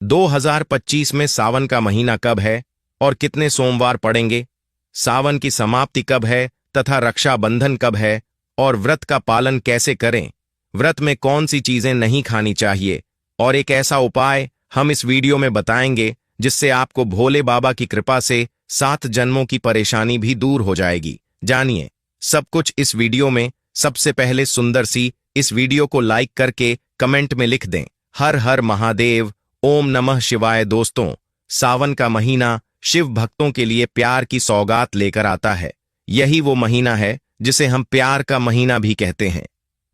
2025 में सावन का महीना कब है और कितने सोमवार पड़ेंगे? सावन की समाप्ति कब है तथा रक्षाबंधन कब है और व्रत का पालन कैसे करें? व्रत में कौन सी चीजें नहीं खानी चाहिए और एक ऐसा उपाय हम इस वीडियो में बताएंगे जिससे आपको भोले बाबा की कृपा से 7 जन्मों की परेशानी भी दूर हो जाएगी। जानिए सब कुछ इस वीडियो में। सबसे पहले सुंदर सी इस वीडियो को लाइक करके कमेंट में लिख दें, हर हर महादेव, ओम नमः शिवाय। दोस्तों, सावन का महीना शिव भक्तों के लिए प्यार की सौगात लेकर आता है। यही वो महीना है जिसे हम प्यार का महीना भी कहते हैं।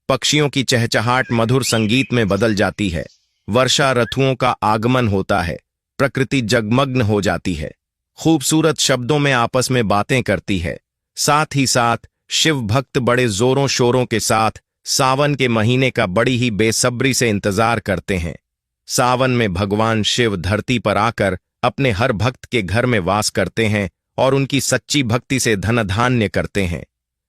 पक्षियों की चहचहाट मधुर संगीत में बदल जाती है, वर्षा ऋतुओं का आगमन होता है, प्रकृति जगमग्न हो जाती है, खूबसूरत शब्दों में आपस में बातें करती है। साथ ही साथ शिव भक्त बड़े जोरों शोरों के साथ सावन के महीने का बड़ी ही बेसब्री से इंतजार करते हैं। सावन में भगवान शिव धरती पर आकर अपने हर भक्त के घर में वास करते हैं और उनकी सच्ची भक्ति से धन धान्य करते हैं।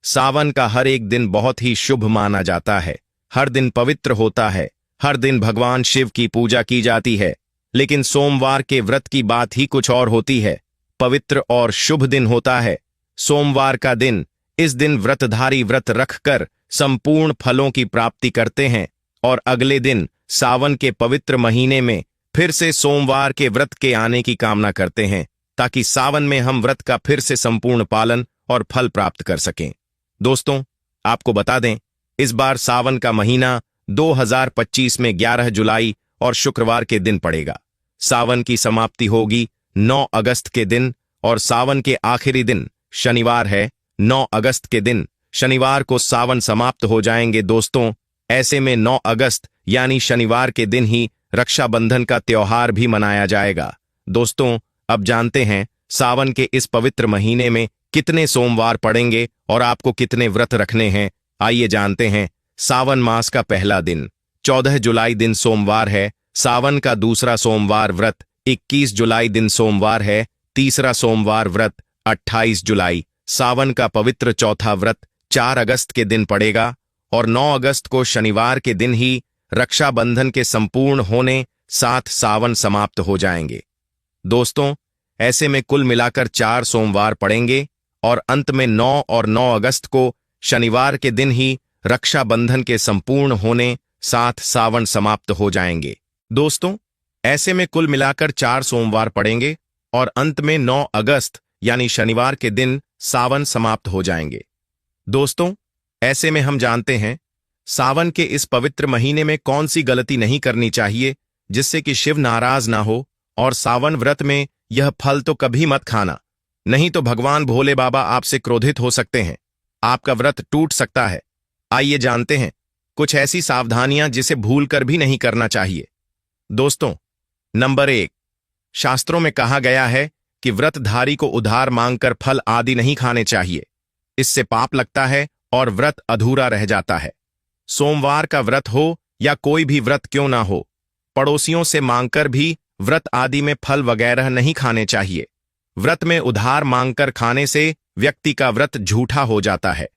सावन का हर एक दिन बहुत ही शुभ माना जाता है। हर दिन पवित्र होता है, हर दिन भगवान शिव की पूजा की जाती है। लेकिन सोमवार के व्रत की बात ही कुछ और होती है। पवित्र और शुभ दिन होता है सोमवार का दिन। इस दिन व्रतधारी व्रत रखकर संपूर्ण फलों की प्राप्ति करते हैं और अगले दिन सावन के पवित्र महीने में फिर से सोमवार के व्रत के आने की कामना करते हैं, ताकि सावन में हम व्रत का फिर से संपूर्ण पालन और फल प्राप्त कर सकें। दोस्तों, आपको बता दें, इस बार सावन का महीना 2025 में 11 जुलाई और शुक्रवार के दिन पड़ेगा। सावन की समाप्ति होगी 9 अगस्त के दिन और सावन के आखिरी दिन शनिवार है। 9 अगस्त के दिन शनिवार को सावन समाप्त हो जाएंगे। दोस्तों, ऐसे में 9 अगस्त यानी शनिवार के दिन ही रक्षाबंधन का त्योहार भी मनाया जाएगा। दोस्तों, अब जानते हैं सावन के इस पवित्र महीने में कितने सोमवार पड़ेंगे और आपको कितने व्रत रखने हैं। आइए जानते हैं। सावन मास का पहला दिन 14 जुलाई दिन सोमवार है। सावन का दूसरा सोमवार व्रत 21 जुलाई दिन सोमवार है। तीसरा सोमवार व्रत 28 जुलाई। सावन का पवित्र चौथा व्रत 4 अगस्त के दिन पड़ेगा और 9 अगस्त को शनिवार के दिन ही रक्षाबंधन के संपूर्ण होने साथ सावन समाप्त हो जाएंगे। दोस्तों, ऐसे में कुल मिलाकर 4 सोमवार पड़ेंगे और अंत में 9 और 9 अगस्त को शनिवार के दिन ही रक्षाबंधन के संपूर्ण होने साथ सावन समाप्त हो जाएंगे। दोस्तों, ऐसे में कुल मिलाकर 4 सोमवार पड़ेंगे और अंत में 9 अगस्त यानी शनिवार के दिन सावन समाप्त हो जाएंगे। दोस्तों, ऐसे में हम जानते हैं सावन के इस पवित्र महीने में कौन सी गलती नहीं करनी चाहिए जिससे कि शिव नाराज ना हो। और सावन व्रत में यह फल तो कभी मत खाना, नहीं तो भगवान भोले बाबा आपसे क्रोधित हो सकते हैं, आपका व्रत टूट सकता है। आइए जानते हैं कुछ ऐसी सावधानियां जिसे भूलकर भी नहीं करना चाहिए। दोस्तों, नंबर 1, शास्त्रों में कहा गया है कि व्रतधारी को उधार मांगकर फल आदि नहीं खाने चाहिए। इससे पाप लगता है और व्रत अधूरा रह जाता है। सोमवार का व्रत हो या कोई भी व्रत क्यों ना हो, पड़ोसियों से मांगकर भी व्रत आदि में फल वगैरह नहीं खाने चाहिए। व्रत में उधार मांगकर खाने से व्यक्ति का व्रत झूठा हो जाता है।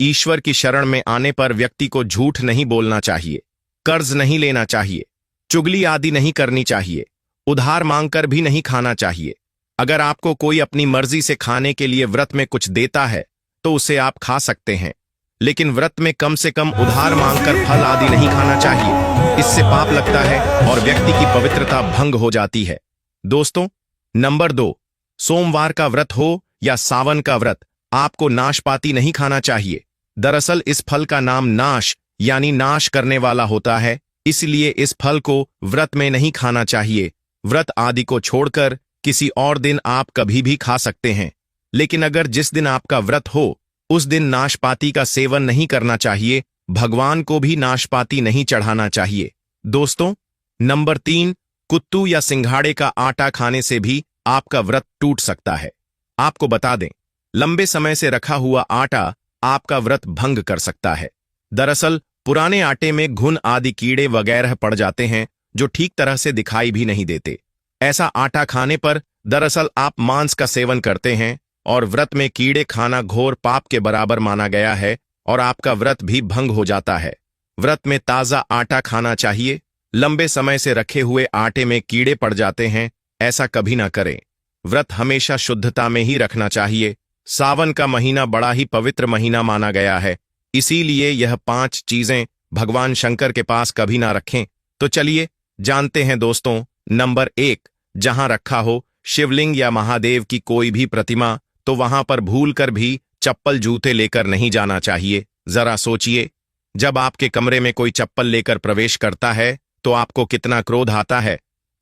ईश्वर की शरण में आने पर व्यक्ति को झूठ नहीं बोलना चाहिए, कर्ज नहीं लेना चाहिए, चुगली आदि नहीं करनी चाहिए, उधार मांगकर भी नहीं खाना चाहिए। अगर आपको कोई अपनी मर्जी से खाने के लिए व्रत में कुछ देता है तो उसे आप खा सकते हैं, लेकिन व्रत में कम से कम उधार मांगकर फल आदि नहीं खाना चाहिए। इससे पाप लगता है और व्यक्ति की पवित्रता भंग हो जाती है। दोस्तों, नंबर 2, सोमवार का व्रत हो या सावन का व्रत, आपको नाशपाती नहीं खाना चाहिए। दरअसल इस फल का नाम नाश यानी नाश करने वाला होता है, इसलिए इस फल को व्रत में नहीं खाना चाहिए। व्रत आदि को छोड़कर किसी और दिन आप कभी भी खा सकते हैं, लेकिन अगर जिस दिन आपका व्रत हो उस दिन नाशपाती का सेवन नहीं करना चाहिए। भगवान को भी नाशपाती नहीं चढ़ाना चाहिए। दोस्तों, नंबर 3, कुत्तू या सिंघाड़े का आटा खाने से भी आपका व्रत टूट सकता है। आपको बता दें, लंबे समय से रखा हुआ आटा आपका व्रत भंग कर सकता है। दरअसल पुराने आटे में घुन आदि कीड़े वगैरह पड़ जाते हैं जो ठीक तरह से दिखाई भी नहीं देते। ऐसा आटा खाने पर दरअसल आप मांस का सेवन करते हैं और व्रत में कीड़े खाना घोर पाप के बराबर माना गया है और आपका व्रत भी भंग हो जाता है। व्रत में ताजा आटा खाना चाहिए लंबे समय से रखे हुए आटे में कीड़े पड़ जाते हैं, ऐसा कभी ना करें। व्रत हमेशा शुद्धता में ही रखना चाहिए। सावन का महीना बड़ा ही पवित्र महीना माना गया है, इसीलिए यह 5 चीजें भगवान शंकर के पास कभी ना रखें। तो चलिए जानते हैं दोस्तों। नंबर 1, जहां रखा हो शिवलिंग या महादेव की कोई भी प्रतिमा, तो वहां पर भूल कर भी चप्पल जूते लेकर नहीं जाना चाहिए। जरा सोचिए, जब आपके कमरे में कोई चप्पल लेकर प्रवेश करता है तो आपको कितना क्रोध आता है।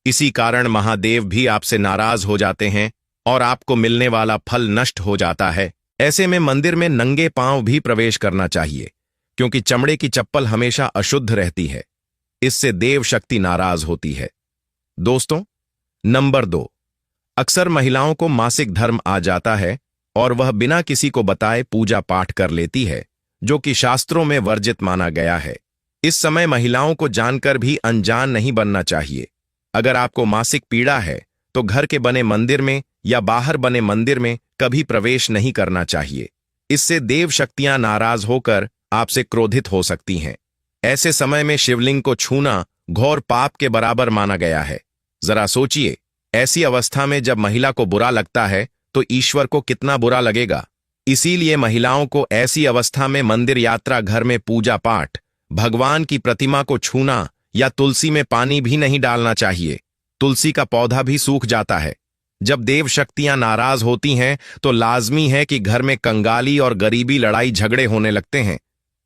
इसी कारण महादेव भी आपसे नाराज हो जाते हैं और आपको मिलने वाला फल नष्ट हो जाता है। ऐसे में मंदिर में नंगे पांव भी प्रवेश करना चाहिए, क्योंकि चमड़े की चप्पल हमेशा अशुद्ध रहती है। इससे देव शक्ति नाराज होती है। दोस्तों, नंबर 2, अक्सर महिलाओं को मासिक धर्म आ जाता है और वह बिना किसी को बताए पूजा पाठ कर लेती है, जो कि शास्त्रों में वर्जित माना गया है। इस समय महिलाओं को जानकर भी अनजान नहीं बनना चाहिए। अगर आपको मासिक पीड़ा है तो घर के बने मंदिर में या बाहर बने मंदिर में कभी प्रवेश नहीं करना चाहिए। इससे देव शक्तियां नाराज होकर आपसे क्रोधित हो सकती हैं। ऐसे समय में शिवलिंग को छूना घोर पाप के बराबर माना गया है। जरा सोचिए, ऐसी अवस्था में जब महिला को बुरा लगता है तो ईश्वर को कितना बुरा लगेगा। इसीलिए महिलाओं को ऐसी अवस्था में मंदिर यात्रा, घर में पूजा पाठ, भगवान की प्रतिमा को छूना या तुलसी में पानी भी नहीं डालना चाहिए। तुलसी का पौधा भी सूख जाता है। जब देव शक्तियां नाराज होती हैं तो लाजमी है कि घर में कंगाली और गरीबी, लड़ाई झगड़े होने लगते हैं।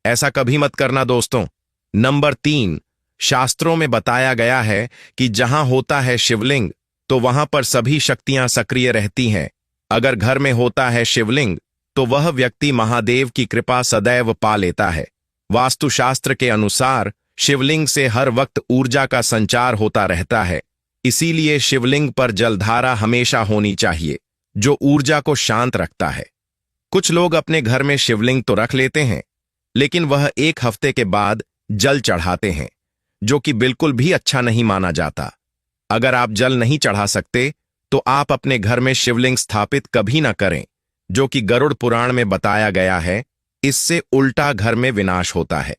ऐसा कभी मत करना दोस्तों। नंबर 3, शास्त्रों में बताया गया है कि जहां होता है शिवलिंग तो वहां पर सभी शक्तियां सक्रिय रहती हैं। अगर घर में होता है शिवलिंग तो वह व्यक्ति महादेव की कृपा सदैव पा लेता है। वास्तुशास्त्र के अनुसार शिवलिंग से हर वक्त ऊर्जा का संचार होता रहता है। इसीलिए शिवलिंग पर जलधारा हमेशा होनी चाहिए, जो ऊर्जा को शांत रखता है। कुछ लोग अपने घर में शिवलिंग तो रख लेते हैं, लेकिन वह 1 हफ्ते के बाद जल चढ़ाते हैं, जो कि बिल्कुल भी अच्छा नहीं माना जाता। अगर आप जल नहीं चढ़ा सकते तो आप अपने घर में शिवलिंग स्थापित कभी ना करें, जो कि गरुड़ पुराण में बताया गया है। इससे उल्टा घर में विनाश होता है।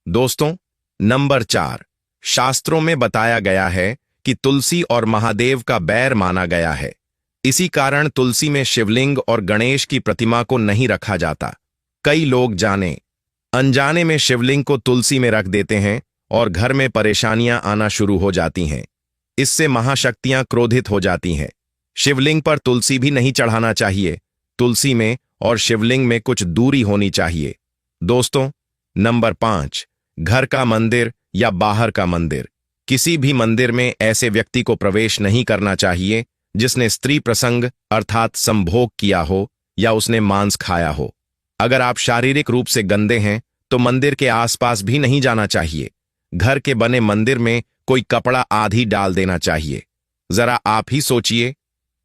दोस्तों, नंबर 4, शास्त्रों में बताया गया है कि तुलसी और महादेव का बैर माना गया है। इसी कारण तुलसी में शिवलिंग और गणेश की प्रतिमा को नहीं रखा जाता। कई लोग जाने अनजाने में शिवलिंग को तुलसी में रख देते हैं और घर में परेशानियां आना शुरू हो जाती हैं। इससे महाशक्तियां क्रोधित हो जाती हैं। शिवलिंग पर तुलसी भी नहीं चढ़ाना चाहिए। तुलसी में और शिवलिंग में कुछ दूरी होनी चाहिए। दोस्तों, नंबर 5, घर का मंदिर या बाहर का मंदिर। किसी भी मंदिर में ऐसे व्यक्ति को प्रवेश नहीं करना चाहिए जिसने स्त्री प्रसंग अर्थात संभोग किया हो या उसने मांस खाया हो। अगर आप शारीरिक रूप से गंदे हैं तो मंदिर के आसपास भी नहीं जाना चाहिए। घर के बने मंदिर में कोई कपड़ा आधी डाल देना चाहिए। जरा आप ही सोचिए,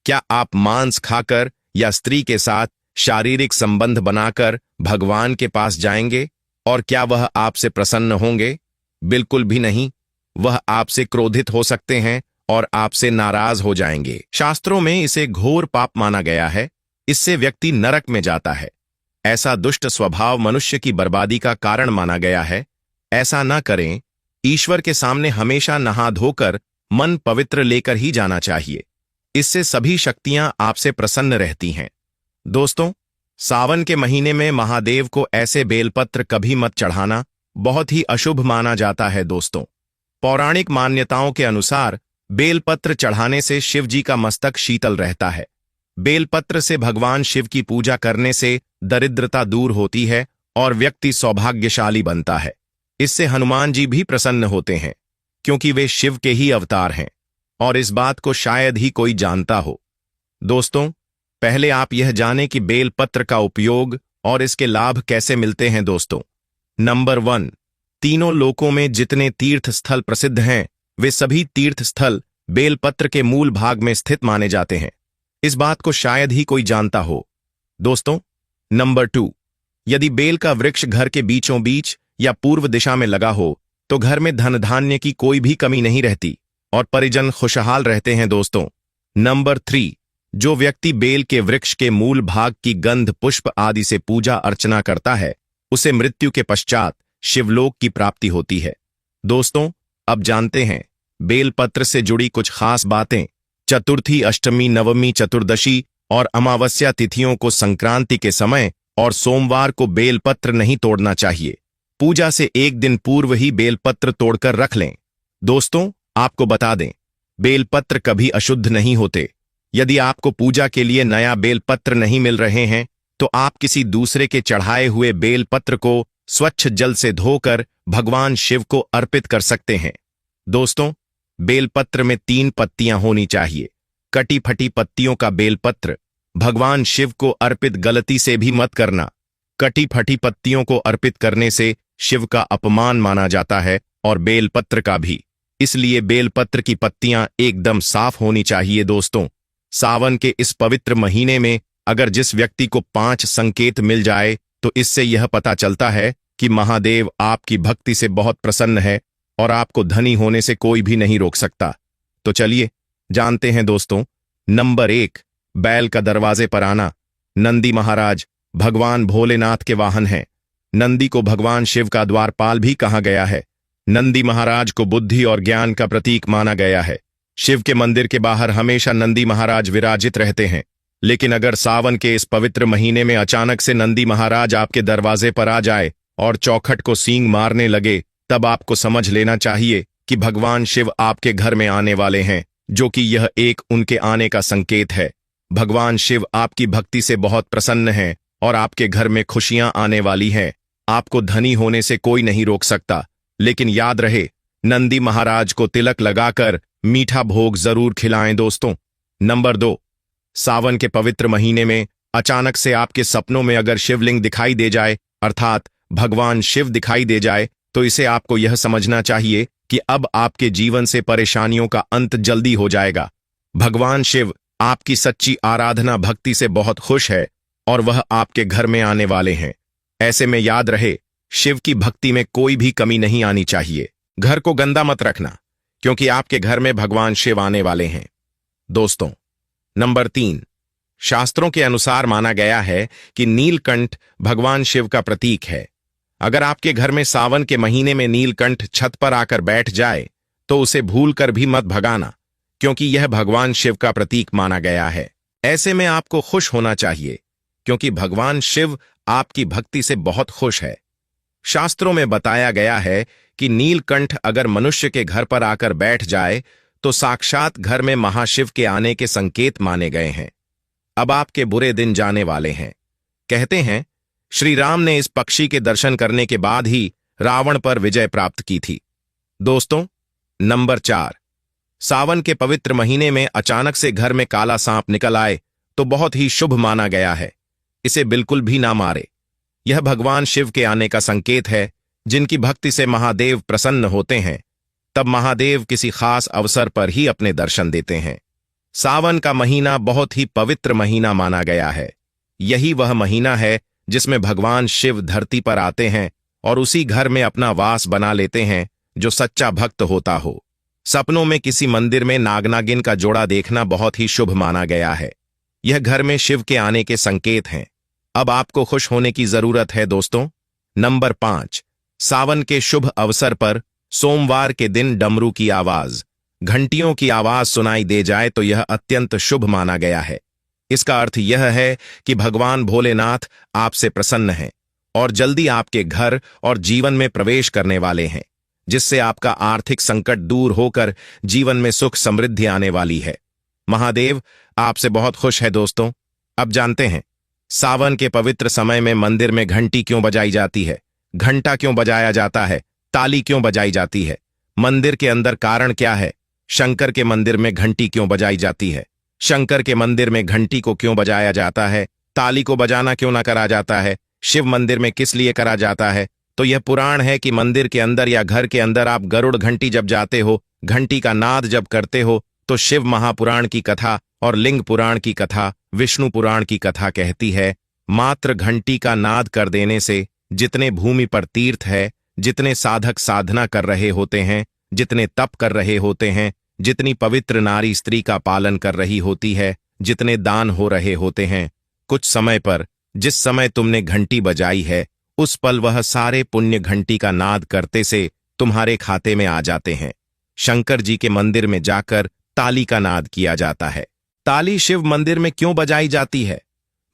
क्या आप मांस खाकर या स्त्री के साथ शारीरिक संबंध बनाकर भगवान के पास जाएंगे? और क्या वह आपसे प्रसन्न होंगे? बिल्कुल भी नहीं। वह आपसे क्रोधित हो सकते हैं और आपसे नाराज हो जाएंगे। शास्त्रों में इसे घोर पाप माना गया है। इससे व्यक्ति नरक में जाता है। ऐसा दुष्ट स्वभाव मनुष्य की बर्बादी का कारण माना गया है। ऐसा न करें। ईश्वर के सामने हमेशा नहा धोकर मन पवित्र लेकर ही जाना चाहिए। इससे सभी शक्तियां आपसे प्रसन्न रहती हैं। दोस्तों, सावन के महीने में महादेव को ऐसे बेलपत्र कभी मत चढ़ाना, बहुत ही अशुभ माना जाता है। दोस्तों, पौराणिक मान्यताओं के अनुसार बेलपत्र चढ़ाने से शिव जी का मस्तक शीतल रहता है। बेलपत्र से भगवान शिव की पूजा करने से दरिद्रता दूर होती है और व्यक्ति सौभाग्यशाली बनता है। इससे हनुमान जी भी प्रसन्न होते हैं, क्योंकि वे शिव के ही अवतार हैं और इस बात को शायद ही कोई जानता हो। दोस्तों, पहले आप यह जानें कि बेलपत्र का उपयोग और इसके लाभ कैसे मिलते हैं। दोस्तों, नंबर 1, तीनों लोकों में जितने तीर्थ स्थल प्रसिद्ध हैं, वे सभी तीर्थ स्थल बेलपत्र के मूल भाग में स्थित माने जाते हैं। इस बात को शायद ही कोई जानता हो। दोस्तों, नंबर 2, यदि बेल का वृक्ष घर के बीचों बीच या पूर्व दिशा में लगा हो तो घर में धन धान्य की कोई भी कमी नहीं रहती और परिजन खुशहाल रहते हैं। दोस्तों, नंबर 3, जो व्यक्ति बेल के वृक्ष के मूल भाग की गंध, पुष्प आदि से पूजा अर्चना करता है, उसे मृत्यु के पश्चात शिवलोक की प्राप्ति होती है। दोस्तों, अब जानते हैं बेलपत्र से जुड़ी कुछ खास बातें। चतुर्थी, अष्टमी, नवमी, चतुर्दशी और अमावस्या तिथियों को संक्रांति के समय और सोमवार को बेलपत्र नहीं तोड़ना चाहिए। पूजा से एक दिन पूर्व ही बेलपत्र तोड़कर रख लें। दोस्तों, आपको बता दें, बेलपत्र कभी अशुद्ध नहीं होते। यदि आपको पूजा के लिए नया बेलपत्र नहीं मिल रहे हैं तो आप किसी दूसरे के चढ़ाए हुए बेलपत्र को स्वच्छ जल से धोकर भगवान शिव को अर्पित कर सकते हैं। दोस्तों, बेलपत्र में 3 पत्तियां होनी चाहिए। कटी फटी पत्तियों का बेलपत्र भगवान शिव को अर्पित गलती से भी मत करना। कटी फटी पत्तियों को अर्पित करने से शिव का अपमान माना जाता है और बेलपत्र का भी। इसलिए बेलपत्र की पत्तियां एकदम साफ होनी चाहिए। दोस्तों, सावन के इस पवित्र महीने में अगर जिस व्यक्ति को 5 संकेत मिल जाए तो इससे यह पता चलता है कि महादेव आपकी भक्ति से बहुत प्रसन्न है और आपको धनी होने से कोई भी नहीं रोक सकता। तो चलिए जानते हैं दोस्तों। नंबर 1, बैल का दरवाजे पर आना। नंदी महाराज भगवान भोलेनाथ के वाहन हैं। नंदी को भगवान शिव का द्वारपाल भी कहा गया है। नंदी महाराज को बुद्धि और ज्ञान का प्रतीक माना गया है। शिव के मंदिर के बाहर हमेशा नंदी महाराज विराजित रहते हैं। लेकिन अगर सावन के इस पवित्र महीने में अचानक से नंदी महाराज आपके दरवाजे पर आ जाए और चौखट को सींग मारने लगे, तब आपको समझ लेना चाहिए कि भगवान शिव आपके घर में आने वाले हैं, जो कि यह एक उनके आने का संकेत है। भगवान शिव आपकी भक्ति से बहुत प्रसन्न हैं और आपके घर में खुशियां आने वाली हैं। आपको धनी होने से कोई नहीं रोक सकता। लेकिन याद रहे, नंदी महाराज को तिलक लगाकर मीठा भोग जरूर खिलाएं। दोस्तों, नंबर 2, सावन के पवित्र महीने में अचानक से आपके सपनों में अगर शिवलिंग दिखाई दे जाए, अर्थात भगवान शिव दिखाई दे जाए, तो इसे आपको यह समझना चाहिए कि अब आपके जीवन से परेशानियों का अंत जल्दी हो जाएगा। भगवान शिव आपकी सच्ची आराधना भक्ति से बहुत खुश है और वह आपके घर में आने वाले हैं। ऐसे में याद रहे, शिव की भक्ति में कोई भी कमी नहीं आनी चाहिए। घर को गंदा मत रखना, क्योंकि आपके घर में भगवान शिव आने वाले हैं। दोस्तों, नंबर 3, शास्त्रों के अनुसार माना गया है कि नीलकंठ भगवान शिव का प्रतीक है। अगर आपके घर में सावन के महीने में नीलकंठ छत पर आकर बैठ जाए तो उसे भूलकर भी मत भगाना, क्योंकि यह भगवान शिव का प्रतीक माना गया है। ऐसे में आपको खुश होना चाहिए, क्योंकि भगवान शिव आपकी भक्ति से बहुत खुश है। शास्त्रों में बताया गया है कि नीलकंठ अगर मनुष्य के घर पर आकर बैठ जाए तो साक्षात घर में महाशिव के आने के संकेत माने गए हैं। अब आपके बुरे दिन जाने वाले हैं। कहते हैं, श्री राम ने इस पक्षी के दर्शन करने के बाद ही रावण पर विजय प्राप्त की थी। दोस्तों, नंबर 4, सावन के पवित्र महीने में अचानक से घर में काला सांप निकल आए तो बहुत ही शुभ माना गया है। इसे बिल्कुल भी ना मारे। यह भगवान शिव के आने का संकेत है। जिनकी भक्ति से महादेव प्रसन्न होते हैं, तब महादेव किसी खास अवसर पर ही अपने दर्शन देते हैं। सावन का महीना बहुत ही पवित्र महीना माना गया है। यही वह महीना है जिसमें भगवान शिव धरती पर आते हैं और उसी घर में अपना वास बना लेते हैं जो सच्चा भक्त होता हो। सपनों में किसी मंदिर में नाग-नागिन का जोड़ा देखना बहुत ही शुभ माना गया है। यह घर में शिव के आने के संकेत हैं। अब आपको खुश होने की जरूरत है। दोस्तों, नंबर 5, सावन के शुभ अवसर पर सोमवार के दिन डमरू की आवाज, घंटियों की आवाज सुनाई दे जाए तो यह अत्यंत शुभ माना गया है। इसका अर्थ यह है कि भगवान भोलेनाथ आपसे प्रसन्न हैं और जल्दी आपके घर और जीवन में प्रवेश करने वाले हैं, जिससे आपका आर्थिक संकट दूर होकर जीवन में सुख समृद्धि आने वाली है। महादेव आपसे बहुत खुश है। दोस्तों, अब जानते हैं सावन के पवित्र समय में मंदिर में घंटी क्यों बजाई जाती है, घंटा क्यों बजाया जाता है, ताली क्यों बजाई जाती है, मंदिर के अंदर कारण क्या है, शंकर के मंदिर में घंटी क्यों बजाई जाती है, शंकर के मंदिर में घंटी को क्यों बजाया जाता है, ताली को बजाना क्यों ना करा जाता है, शिव मंदिर में किस लिए करा जाता है। तो यह पुराण है कि मंदिर के अंदर या घर के अंदर आप गरुड़ घंटी जब जाते हो, घंटी का नाद जब करते हो, तो शिव महापुराण की कथा और लिंग पुराण की कथा, विष्णु पुराण की कथा कहती है, मात्र घंटी का नाद कर देने से जितने भूमि पर तीर्थ है, जितने साधक साधना कर रहे होते हैं, जितने तप कर रहे होते हैं, जितनी पवित्र नारी स्त्री का पालन कर रही होती है, जितने दान हो रहे होते हैं, कुछ समय पर जिस समय तुमने घंटी बजाई है, उस पल वह सारे पुण्य घंटी का नाद करते से तुम्हारे खाते में आ जाते हैं। शंकर जी के मंदिर में जाकर ताली का नाद किया जाता है। ताली शिव मंदिर में क्यों बजाई जाती है?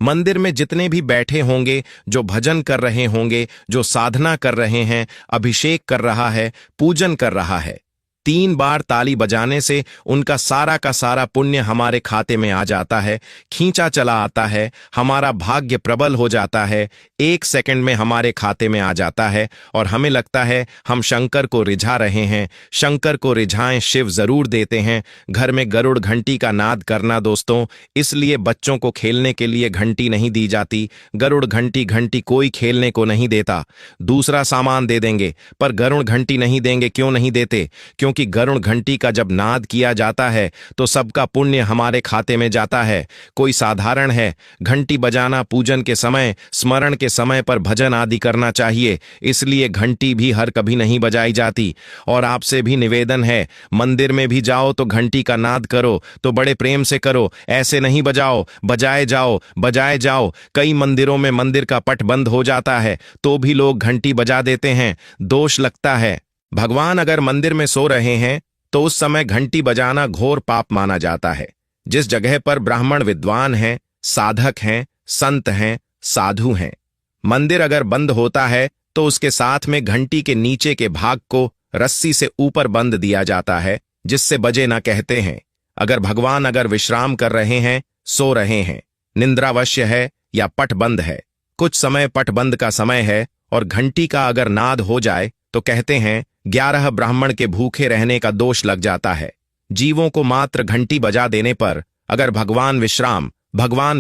मंदिर में जितने भी बैठे होंगे, जो भजन कर रहे होंगे, जो साधना कर रहे हैं, अभिषेक कर रहा है, पूजन कर रहा है, 3 बार ताली बजाने से उनका सारा का सारा पुण्य हमारे खाते में आ जाता है, खींचा चला आता है, हमारा भाग्य प्रबल हो जाता है, 1 सेकंड में हमारे खाते में आ जाता है और हमें लगता है हम शंकर को रिझा रहे हैं। शंकर को रिझाएं, शिव जरूर देते हैं। घर में गरुड़ घंटी का नाद करना दोस्तों, इसलिए बच्चों को खेलने के लिए घंटी नहीं दी जाती। गरुड़ घंटी कोई खेलने को नहीं देता। दूसरा सामान दे देंगे पर गरुड़ घंटी नहीं देंगे। क्यों नहीं देते? क्योंकि गरुड़ घंटी का जब नाद किया जाता है तो सबका पुण्य हमारे खाते में जाता है। कोई साधारण है, घंटी बजाना पूजन के समय, स्मरण के समय पर भजन आदि करना चाहिए, इसलिए घंटी भी हर कभी नहीं बजाई जाती। और आपसे भी निवेदन है, मंदिर में भी जाओ तो घंटी का नाद करो तो बड़े प्रेम से करो, ऐसे नहीं बजाओ। बजाए जाओ। कई मंदिरों में मंदिर का पट बंद हो जाता है तो भी लोग घंटी बजा देते हैं, दोष लगता है। भगवान अगर मंदिर में सो रहे हैं तो उस समय घंटी बजाना घोर पाप माना जाता है। जिस जगह पर ब्राह्मण विद्वान हैं, साधक हैं, संत हैं, साधु हैं, मंदिर अगर बंद होता है तो उसके साथ में घंटी के नीचे के भाग को रस्सी से ऊपर बंद दिया जाता है, जिससे बजे ना कहते हैं। अगर भगवान विश्राम कर रहे हैं, सो रहे हैं, निंद्रावश्य है या पट बंद है, कुछ समय पट बंद का समय है और घंटी का अगर नाद हो जाए तो कहते हैं 11 ब्राह्मण के भूखे रहने का दोष लग जाता है। जीवों को मात्र घंटी बजा देने पर अगर भगवान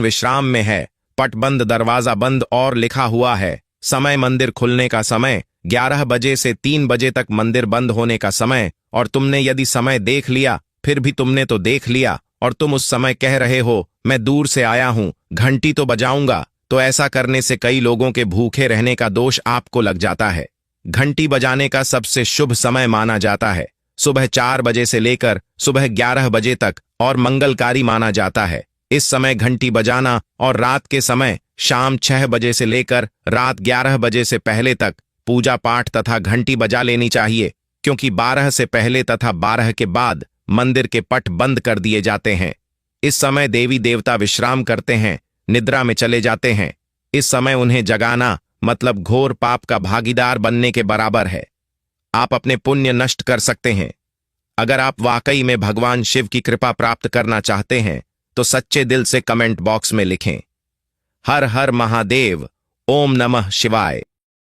विश्राम में है, पट बंद, दरवाजा बंद और लिखा हुआ है समय मंदिर खुलने का समय 11 बजे से 3 बजे तक मंदिर बंद होने का समय, और तुमने यदि समय देख लिया, फिर भी तुमने तो देख लिया और तुम उस समय कह रहे हो मैं दूर से आया हूं, घंटी तो बजाऊंगा, तो ऐसा करने से कई लोगों के भूखे रहने का दोष आपको लग जाता है। घंटी बजाने का सबसे शुभ समय माना जाता है सुबह 4 बजे से लेकर सुबह 11 बजे तक और मंगलकारी माना जाता है। इस समय घंटी बजाना और रात के समय शाम 6 बजे से लेकर रात 11 बजे से पहले तक पूजा पाठ तथा घंटी बजा लेनी चाहिए, क्योंकि 12 से पहले तथा 12 के बाद मंदिर के पट बंद कर दिए जाते हैं। इस समय देवी देवता विश्राम करते हैं, निद्रा में चले जाते हैं। इस समय उन्हें जगाना मतलब घोर पाप का भागीदार बनने के बराबर है। आप अपने पुण्य नष्ट कर सकते हैं। अगर आप वाकई में भगवान शिव की कृपा प्राप्त करना चाहते हैं तो सच्चे दिल से कमेंट बॉक्स में लिखें, हर हर महादेव, ओम नमः शिवाय।